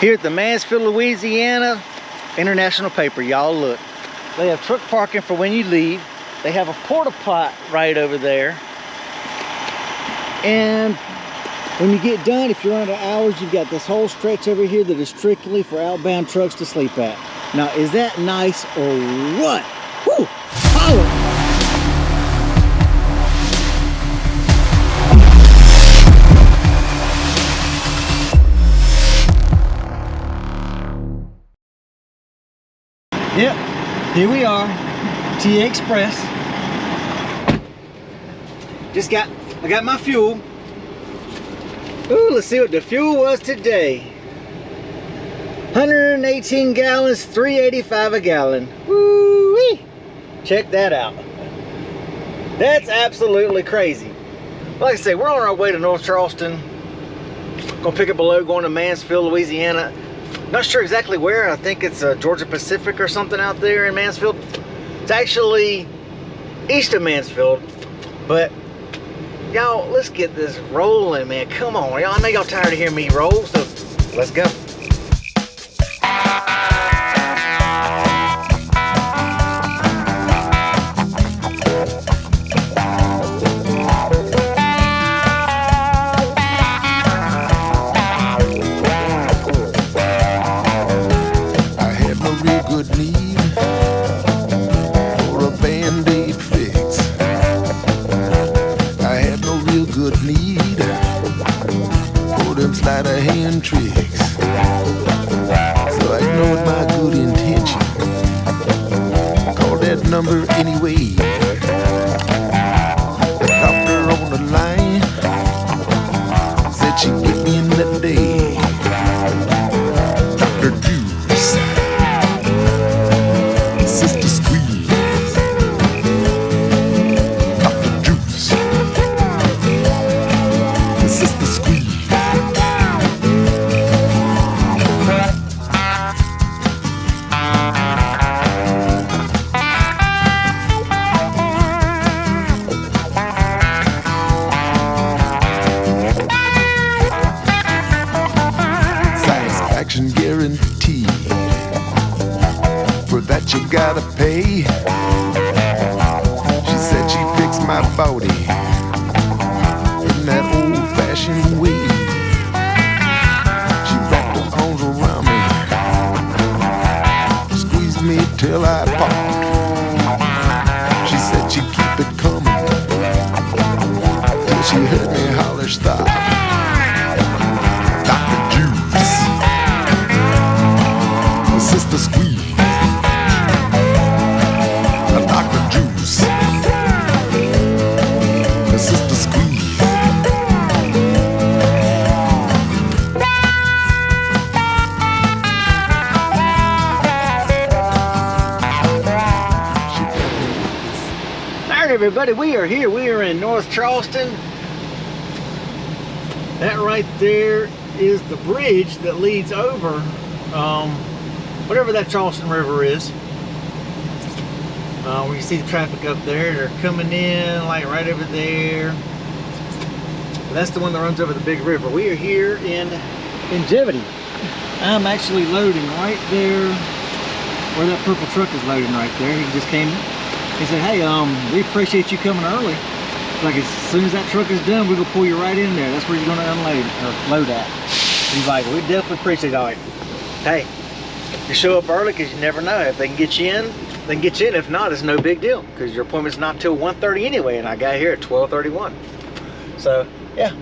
Here at the Mansfield, Louisiana International Paper, y'all look. They have truck parking for when you leave. They have a porta pot right over there. And when you get done, if you're out of hours, you've got this whole stretch over here that is strictly for outbound trucks to sleep at. Now, is that nice or what? Woo! Holla! Yep, here we are, TA Express. I got my fuel. Ooh, let's see what the fuel was today. 118 gallons, $3.85 a gallon. Woo-wee! Check that out. That's absolutely crazy. Like I say, we're on our way to North Charleston. Gonna pick up a load going to Mansfield, Louisiana. Not sure exactly where. I think it's Georgia Pacific or something out there in Mansfield. It's actually east of Mansfield. But y'all, let's get this rolling, man. Come on, y'all. I know y'all tired of hearing me roll, so let's go. Tricks, so I ignored my good intention. Called that number anyway. The doctor on the line said she'd get me in that day. Dr. Juice, Sister Squeeze, Dr. Juice, Sister Squeeze. Guarantee. For that you gotta pay. She said she'd fix my body in that old-fashioned way. She wrapped her arms around me, squeezed me till I popped. She said she'd keep it coming till she heard me holler stop. Dr. Juice, Sister Squeeze, Dr. Juice, Sister Squeeze. Alright everybody, we are here. We are in North Charleston. That right there is the bridge that leads over whatever that Charleston River is. Where you see the traffic up there, they're coming in like right over there. That's the one that runs over the big river. We are here in Jevity. I'm actually loading right there where that purple truck is loading right there. He just came in. He said, hey, we appreciate you coming early. Like as soon as that truck is done, we're gonna pull you right in there. That's where you're gonna unload or load at. He's like, we definitely appreciate it. All right. Hey, you show up early because you never know. If they can get you in, they can get you in. If not, it's no big deal because your appointment's not till 1:30 anyway, and I got here at 12:31. So yeah,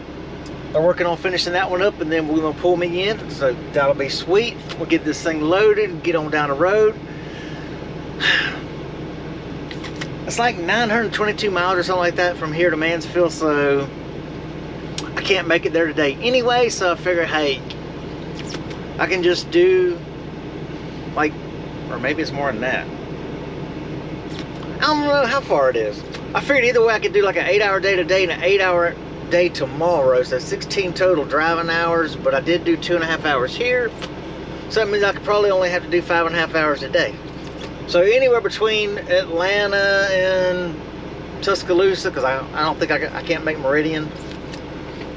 they're working on finishing that one up, and then we're gonna pull me in. So that'll be sweet. We'll get this thing loaded and get on down the road. It's like 922 miles or something like that from here to Mansfield, so I can't make it there today anyway. So I figure, hey, I can just do like, or maybe it's more than that. I don't know how far it is. I figured either way I could do like an 8-hour day today and an 8-hour day tomorrow. So 16 total driving hours, but I did do 2.5 hours here. So that means I could probably only have to do 5.5 hours a day. So anywhere between Atlanta and Tuscaloosa, because I don't think I can't make Meridian.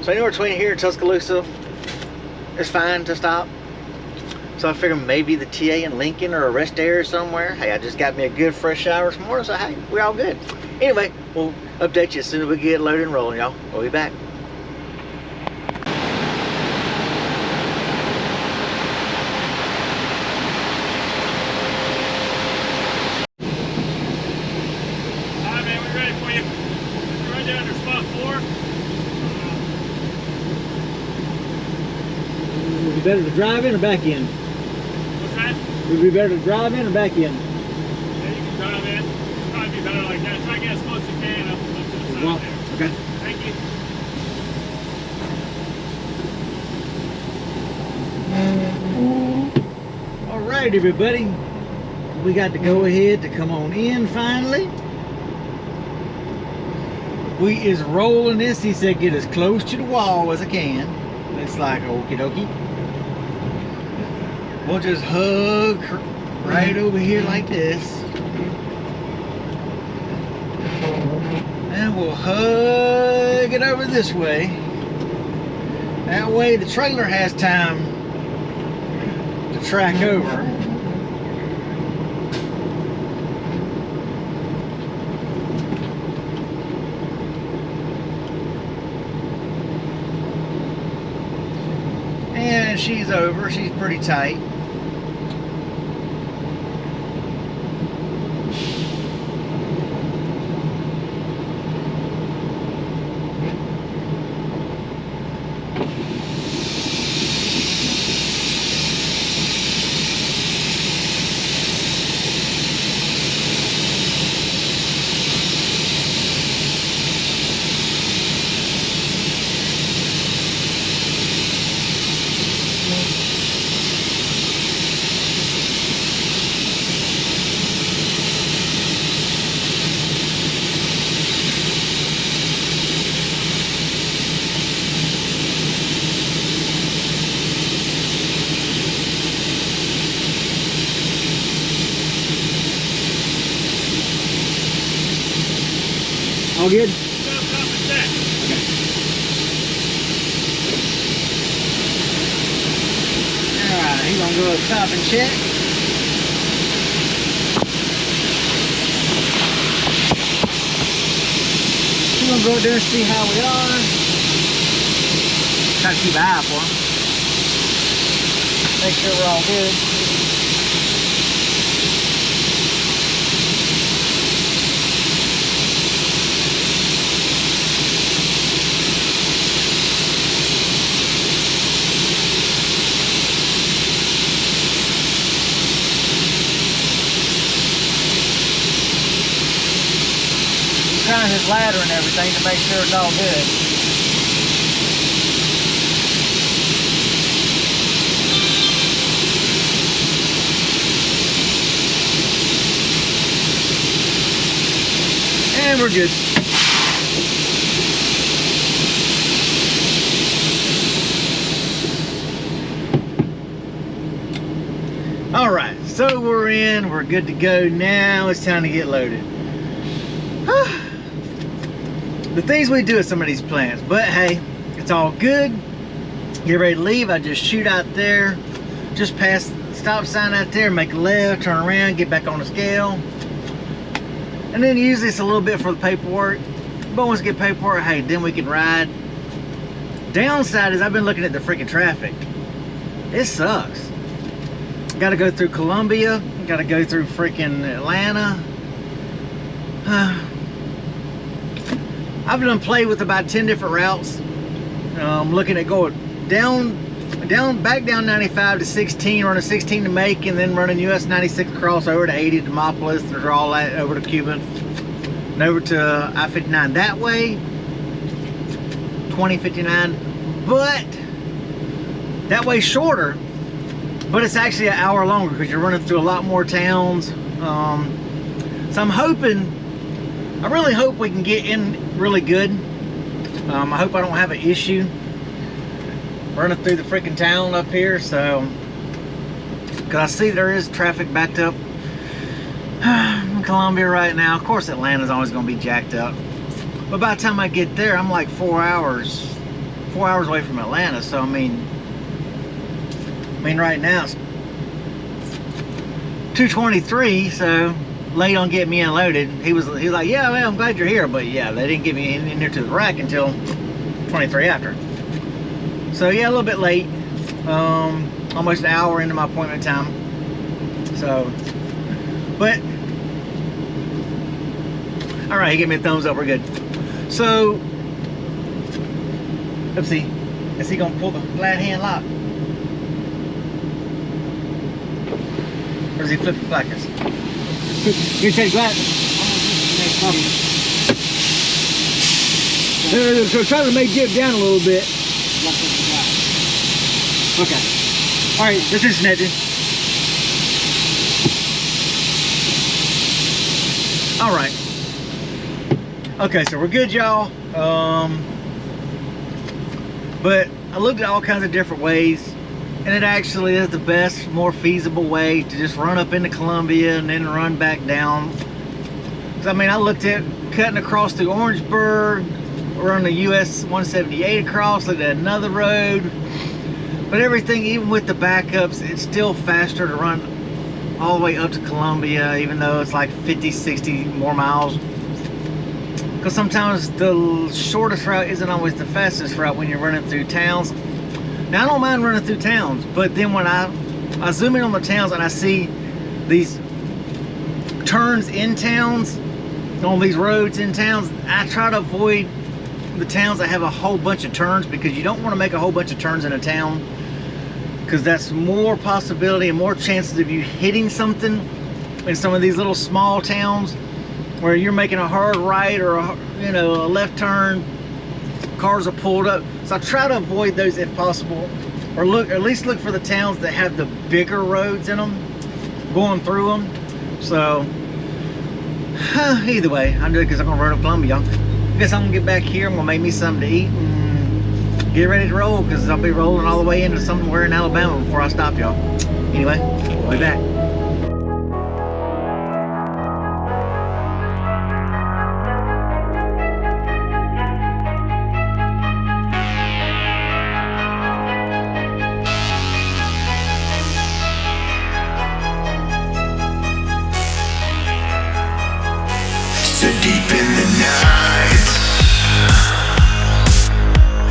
So anywhere between here and Tuscaloosa is fine to stop. So I figured maybe the TA in Lincoln or a rest area somewhere. Hey, I just got me a good fresh shower this morning, so hey, we're all good. Anyway, we'll update you as soon as we get loaded and rolling, y'all. We'll be back. Alright, man, we're ready for you. You're right there under spot 4. Would it be better to drive in or back in? What's that? Would it be better to drive in or back in? Yeah, you can drive in. It'll probably be better like that. Try to get as close as you can up to the side Well, there. okay. Thank you. All right, everybody. We got to go ahead to come on in finally. We is rolling this. He said get as close to the wall as I can. It's like okie dokie. We'll just hug right over here like this. And we'll hug it over this way. That way the trailer has time to track over. And she's over. She's pretty tight. All good? Stop, and check. Alright, he's gonna go up top and check. We're gonna go up there and see how we are. Try to keep an eye for him. Make sure we're all good. Trying his ladder and everything to make sure it's all good. And we're good. All right, so we're in, we're good to go now. It's time to get loaded. The things we do at some of these plants, but hey, it's all good. Get ready to leave. I just shoot out there, just past the stop sign out there, make a left, turn around, get back on the scale, and then use this a little bit for the paperwork. But once we get paperwork, hey, then we can ride. Downside is I've been looking at the freaking traffic. It sucks. Got to go through Columbia, got to go through freaking Atlanta. I've done played with about 10 different routes. I'm looking at going back down 95 to 16, running 16 to Macon, then running US 96 across over to 80 to Demopolis, and draw that over to Cuban, and over to I-59 that way, 2059. But that way shorter, but it's actually an hour longer because you're running through a lot more towns. So I'm hoping, I really hope we can get in really good. I hope I don't have an issue running through the freaking town up here. So, because I see there is traffic backed up in Columbia right now. Of course, Atlanta's always going to be jacked up. But by the time I get there, I'm like 4 hours away from Atlanta. So I mean right now, 2:23, so late on getting me unloaded. He was like, yeah, man, I'm glad you're here, but yeah, they didn't get me in there to the rack until 23 after. So yeah, a little bit late. Almost an hour into my appointment time. So, but all right, he gave me a thumbs up. We're good. So, let's see. Is he gonna pull the flat hand lock? Or does he flip the placards? You take glasses. So try to make dip down a little bit. Okay. All right, this is connected. All right. Okay, so we're good, y'all. But I looked at all kinds of different ways, and it actually is the best, more feasible way to just run up into Columbia and then run back down. So, I mean, I looked at cutting across through Orangeburg, run the US 178 across, looked at another road. But everything, even with the backups, it's still faster to run all the way up to Columbia, even though it's like 50, 60 more miles. Because sometimes the shortest route isn't always the fastest route when you're running through towns. Now, I don't mind running through towns, but then when I zoom in on the towns and I see these turns in towns, on these roads in towns, I try to avoid the towns that have a whole bunch of turns, because you don't want to make a whole bunch of turns in a town, because that's more possibility and more chances of you hitting something in some of these little small towns where you're making a hard right or a left turn, cars are pulled up. So I try to avoid those if possible, or at least look for the towns that have the bigger roads in them, going through them. So either way, I'm doing it because I'm gonna run up Columbia. I guess I'm gonna get back here. I'm gonna make me something to eat and get ready to roll, because I'll be rolling all the way into somewhere in Alabama before I stop, y'all. Anyway, we'll be back. So deep in the night,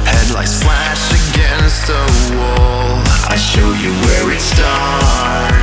headlights flash against the wall. I show you where it's dark.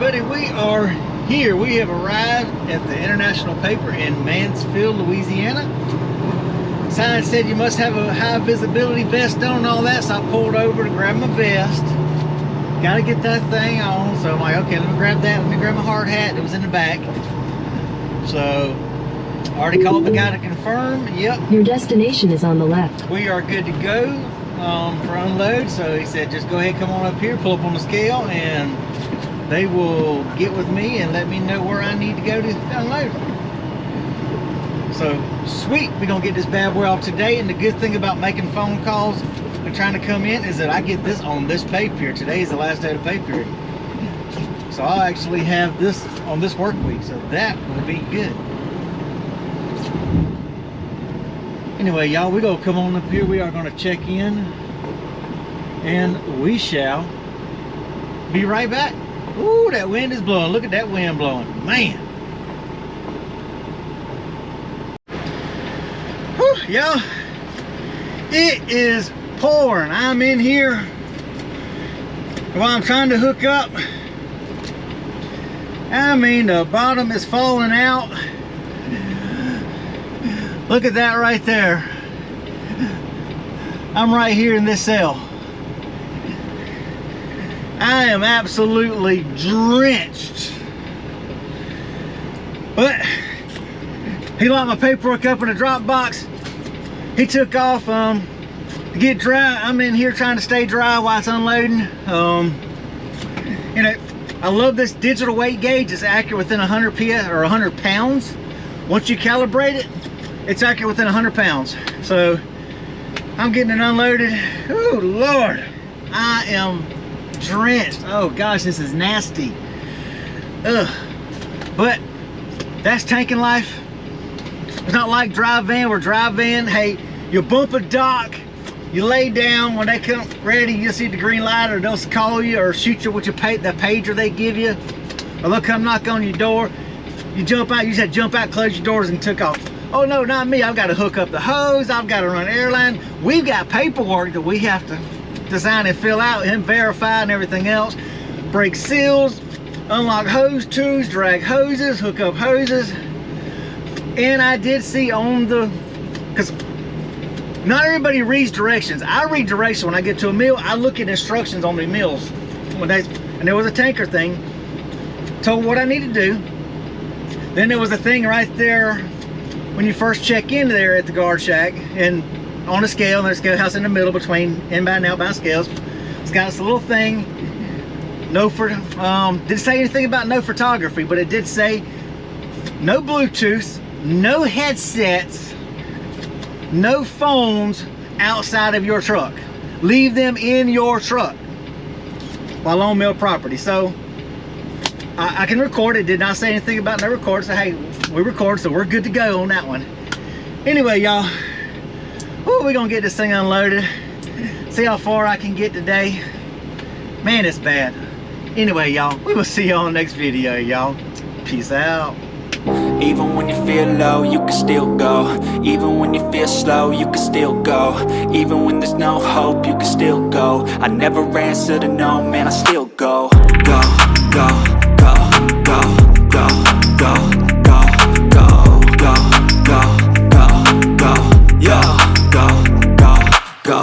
everybody, we are here. We have arrived at the International Paper in Mansfield, Louisiana. Sign said you must have a high visibility vest on and all that, so I pulled over to grab my vest. Gotta get that thing on, so I'm like, okay, let me grab that, let me grab my hard hat that was in the back. So, already called the guy to confirm, yep. Your destination is on the left. We are good to go for unload, so he said just go ahead, come on up here, pull up on the scale, and they will get with me and let me know where I need to go to unload. So sweet, we're gonna get this bad boy off today. And the good thing about making phone calls and trying to come in is that I get this on this pay period. Today is the last day of the pay period, so I'll actually have this on this work week, so that will be good. Anyway, y'all, we're gonna come on up here. We are gonna check in and we shall be right back. Ooh, that wind is blowing. Look at that wind blowing, man. Whew, y'all, it is pouring. I'm in here while I'm trying to hook up. I mean, the bottom is falling out. Look at that right there. I'm right here in this cell. I am absolutely drenched. But he locked my paperwork up in a drop box. He took off to get dry. I'm in here trying to stay dry while it's unloading. You know, I love this digital weight gauge. It's accurate within 100 PS or 100 pounds. Once you calibrate it, it's accurate within 100 pounds. So I'm getting it unloaded. Oh Lord, I am drenched. Oh gosh, this is nasty. Ugh. But that's tanking life. It's not like drive van. Where drive van, hey, you bump a dock, you lay down, when they come ready, you see the green light, or they'll call you or shoot you with your the pager they give you, or they'll come knock on your door. You jump out, you just had to jump out, close your doors, and took off. Oh no, not me. I've got to hook up the hose, I've got to run airline. We've got paperwork that we have to design and fill out and verify and everything else. Break seals, unlock hose tubes, drag hoses, hook up hoses. And I did see on the, because not everybody reads directions. I read directions when I get to a mill. I look at instructions on the mills. And there was a tanker thing, told what I need to do. Then there was a thing right there when you first check in there at the guard shack, and on a scale, and there's a scale house in the middle between inbound and outbound scales. It's got this little thing, didn't say anything about no photography, but it did say no Bluetooth, no headsets, no phones outside of your truck. Leave them in your truck while on mill property. So I can record it. Did not say anything about no record. So hey, we record, so we're good to go on that one. Anyway, y'all, we're gonna get this thing unloaded, see how far I can get today. Man, it's bad. Anyway, y'all, we will see you on the next video, y'all. Peace out. Even when you feel low, you can still go. Even when you feel slow, you can still go. Even when there's no hope, you can still go. I never answer to no, man, I still go. Go, go.